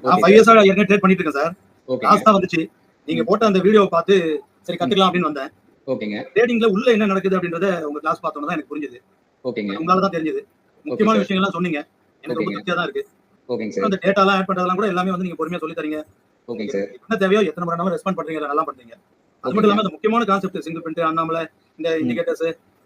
நான் okay 5 sir. இயர்ஸா ஏற்கனவே ட்ரேட் பண்ணிட்டு இருக்கேன் சார். ஓகேங்க. லாஸ் தான் வந்துச்சு. நீங்க ம். போட்ட அந்த வீடியோவ பார்த்து சரி ம். கத்துக்கலாம் அப்படின்னு வந்தேன். ஓகேங்க. ட்ரேடிங்ல உள்ள என்ன நடக்குது அப்படின்றத உங்க கிளாஸ் பார்த்தோன தான் எனக்கு புரிஞ்சது. ஓகேங்க. அது உங்களால தான் தெரிஞ்சது. ஓகே முக்கியமான சார். விஷயங்கள்லாம் சொன்னீங்க. எனக்கு ரொம்ப ஓகேங்க. திருப்தியா தான் இருக்கு. ஓகேங்க அப்புறம் சார். அந்த டேட்டாலாம் ஆட் பண்றதெல்லாம் கூட எல்லாமே வந்து நீங்க பொறுமையா சொல்லி தரீங்க. ஓகேங்க எனக்கு சார். என்ன தேவையோ எத்தனை மணி நேரம் ரெஸ்பாண்ட் பண்றீங்க அதெல்லாம் பண்றீங்க. அது மட்டும் ஓகேங்க. இல்லாம இந்த முக்கியமான கான்செப்ட் சிங்கிள் பிரிண்ட், அண்ணாமலை, இந்த ம். இண்டிகேட்டர்ஸ்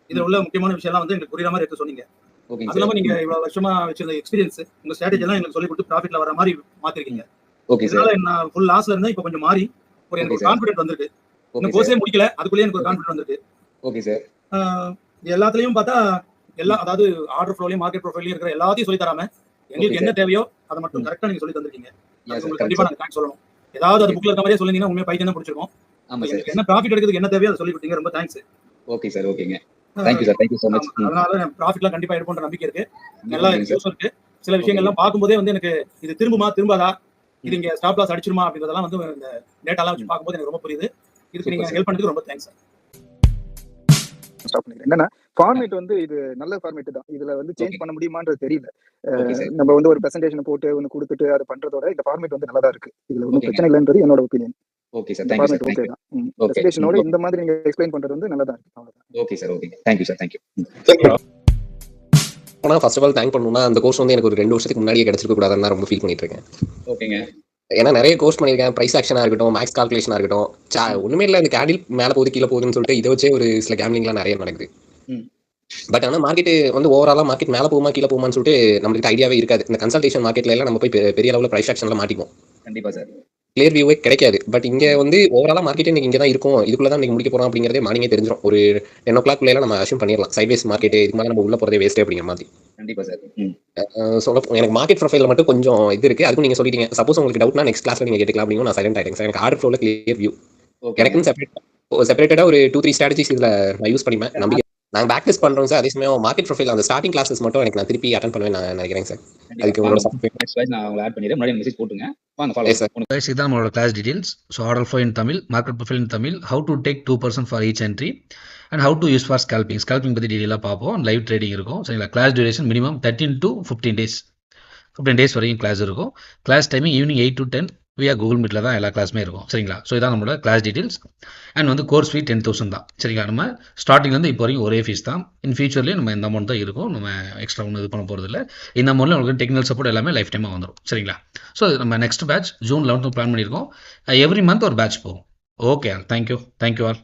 இதுல ம். உள்ள முக்கியமான விஷயம்லாம் வந்து எனக்கு புரியுற மாரி எடுத்து சொன்னீங்க. ஓகேங்க அது சார். இல்லாம நீங்க ம். இவ்வளவு வருஷமா வச்சிருந்த எக்ஸ்பீரியன்ஸ், உங்க ஸ்ட்ராட்டஜி ம். எல்லாம் எனக்கு சொல்லிக் கொடுத்து ப்ராஃபிட்ல வர மாரி மாத்திருக்கீங்க. ம். Okay sir. இதனால நான் ஃபுல் லாஸ்ல இருந்தேன். இப்ப கொஞ்சம் மாறி எனக்கு ஓகே ஒரு சார். கான்ஃபிடன்ட் வந்திருக்கு. ஓகே இன்னும் சார். கோர்ஸே முடிக்கல. அதுக்குள்ளேயே எனக்கு ஒரு ஓகே. கான்ஃபிடன்ட் வந்திருக்கு. Okay sir. ஆ எல்லாத்துலயும் பார்த்தா ம். அதாவது ஆர்டர் ஃப்ளோலயும், மார்க்கெட் ப்ரொஃபைல்லயும் இருக்கிற எல்லாத்தையும் சொல்லி தராம, ஓகே எங்களுக்கு என்ன சார். தேவையோ அத மட்டும் ம். கரெக்ட்டா நீங்க சொல்லி தந்திருக்கீங்க. யா அதுக்கு சார். உங்களுக்கு கரெக்ட் கண்டிப்பா சார். நாங்க தேங்க்ஸ் சொல்லணும். ஏதாவது அது ஓகே புக்ல சார். இருக்க மாரியே சொல்லியிருந்தீங்கன்னா உண்மையா பைத்தியம் தான் புடிச்சிருக்கும். ஆமா சார். எங்களுக்கு என்ன ப்ராஃபிட் எடுக்கிறதுக்கு என்ன தேவையோ அத சொல்லி குடுத்தீங்க. ரொம்ப தேங்க்ஸ். Okay sir. ஓகேங்க. ஆ thank you sir. Thank you so much. ஆமா. ம். அதனால ப்ராஃபிட்லாம் கண்டிப்பா எடுப்போம்ன்ற நம்பிக்கை இருக்கு. கண்டிப்பா நல்லா முடியுங்க எனக்கு சார். யூஸும் இருக்கு. சில ஓகேங்க. விஷயங்கள்லாம் பார்க்கும்போதே வந்து எனக்கு இது திரும்புமா? திரும்பாதா? இது ம். இங்க ஸ்டாப் லாஸ் அடிச்சிருமா? அப்படின்றதெல்லாம் வந்து இந்த டேட்டாலாம் வச்சு ம். பார்க்கும்போது எனக்கு ரொம்ப புரியுது. இதுக்கு நீங்க சூப்பர் சார். ஹெல்ப் பண்ணதுக்கு ரொம்ப தேங்க்ஸ் சார். ஸ்டாப் பண்ணிக்கிறேன். என்னன்னா, ஃபார்மேட் வந்து இது நல்ல ஃபார்மேட் தான். இதுல வந்து சேஞ்ச் ஓகே. பண்ண முடியுமான்றது தெரியல. Okay sir. நம்ம வந்து ஒரு பிரசன்டேஷன போட்டு ஒண்ணு குடுத்துட்டு அத பண்றதோட இந்த ஃபார்மேட் வந்து நல்லா தான் இருக்கு. இதுல ஒண்ணும் ஓகேங்க. பிரச்சனை இல்லன்றது என்னோட ஒப்பீனியன். Okay sir. இந்த thank you sir. Format thank okay you. தான். ஓகே. ம். பிரசன்டேஷனோட ஓகே. இந்த மாதிரி நீங்க எக்ஸ்பிளைன் பண்றது வந்து நல்லா தான் இருக்கு. அவ்வளவுதான். Okay sir. ஓகேங்க. Thank you sir. Thank you. ம். ஆனா ஃபர்ஸ்ட் ஆஃப் ஆல் தேங்க் பண்ணணும்னா அந்த கோர்ஸ் வந்து எனக்கு ஒரு 2 வருஷத்துக்கு முன்னாடியே கிடைச்சிருக்க கூடாதுன்னு நான் ரொம்ப ஃபீல் பண்ணிட்டு இருக்கேன். ஓகேங்க. ஏன்னா நிறைய கோர்ஸ் பண்ணியிருக்கேன். பிரைஸ் ஆக்ஷனா இருக்கட்டும், மேக்ஸ் கால்குலேஷனா இருக்கட்டும். ம். ஒண்ணுமே இல்ல, இந்த கேண்டில் மேல போகுது கீழ போகுதுன்னு சொல்லிட்டு இதை வச்சே ஒரு சில கேம்லிங்லாம் நிறைய நடக்குது. ம். பட் ஆனா மார்க்கெட் வந்து ஓவராலா மார்க்கெட் மேல போகுமா கீழ போகுமான்னு சொல்லிட்டு நம்மளுக்கு ஐடியாவே இருக்காது. இந்த கன்சல்டேஷன் மார்க்கெட்ல எல்லாம் நம்ம போய் பெரிய அளவுல பிரைஸ் ஆக்ஷன்ல மாட்டிக்குவோம். கண்டிப்பா சார். கிளியர் வியூவே கிடைக்காது. பட் இங்க ம். வந்து ஓவராலா மார்க்கெட் இன்னைக்கு இங்க தான் இருக்கும், இதுக்குள்ள தான் இன்னைக்கு முடிக்க போறோம் அப்படிங்கறதே மார்னிங்கே தெரிஞ்சிடும். ஒரு 10 o'clock குள்ள நம்ம அஷ்யூம் பண்ணிடலாம். சைட்வேஸ் மார்க்கெட் இதுக்கு மேல நம்ம உள்ள போறதே வேஸ்ட் அப்படிங்கிற மாதிரி. கண்டிப்பா சார். ம். எனக்கு மார்க்கெட் ப்ரொஃபைல் மட்டும் கொஞ்சம் இது இருக்கு. அதுக்கும் நீங்க சொல்லிட்டீங்க. சப்போஸ் உங்களுக்கு டவுட்னா நெக்ஸ்ட் கிளாஸ்ல நீங்க கேட்டுக்கலாம் அப்படிங்க. நான் சைலண்ட் ஆயிட்டேன் சார். எனக்கு ஆர்டர் ஃப்ளோல கிளியர் வியூ. ஓகேங்க. எனக்குன்னு செப்பரேட்டடா ஒரு 2, 3 ஸ்ட்ராட்டஜிஸ் இதுல நான் யூஸ் பண்ணிப்பேன். நம்பிக்கை நாங்க பேக் டெஸ்ட் பண்றோம் சார். அதே சமயம் மார்க்கெட் ப்ரொஃபைல் அந்த ஸ்டார்டிங் கிளாஸஸ் மட்டும் எனக்கு நான் திருப்பி அட்டெண்ட் பண்ணுவேன் நான் நினைக்கிறேன் சார். கண்டிப்பா. அதுக்கு வாங்க. உங்களோட சப்போர்ட் நெக்ஸ்ட் வாய்ஸ் நான் உங்களை ஆட் பண்ணிடுறேன். முன்னாடி மெசேஜ் போட்டுங்க. வாங்க ஃபாலோ எஸ் சார். Guys, இதுதான் நம்மளோட class details. So order flow in Tamil, market profile in Tamil, how to take 2% for each entry and how to use for scalping. Scalping பற்றி டீடைலாக பார்ப்போம். லைவ் ட்ரேடிங் இருக்கும். சரிங்களா? Class duration minimum 13 to 15 days. 15 days வரைக்கும் class இருக்கும். Class timing evening 8 to 10 வியா Google மீட்டில் தான் எல்லா கிளாஸுமே இருக்கும். சரிங்களா? ஸோ இதான் நம்மளோட கிளாஸ் டீடைல்ஸ். அண்ட் வந்து கோர்ஸ் ஃபீ 10,000 தான். சரிங்களா? நம்ம ஸ்டார்டிங்லேருந்து இப்போ வரைக்கும் ஒரே ஃபீஸ் தான். இன் ஃபியூச்சர்லேயும் நம்ம இந்த அமௌண்ட் தான் இருக்கும். நம்ம எக்ஸ்ட்ரா ஒன்றும் இது பண்ண போகிறது இல்லை. இந்த அமௌண்ட்டில் உங்களுக்கு டெக்னிக்கல் சப்போர்ட் எல்லாமே லைஃப் டைமாக வந்துடும். சரிங்களா? ஸோ நம்ம நெக்ஸ்ட் பேட்ச் ஜூன் 11 பிளான் பண்ணியிருக்கோம். எவ்ரி மந்த் ஒரு பேட்ச் போகும். Okay, thank you all.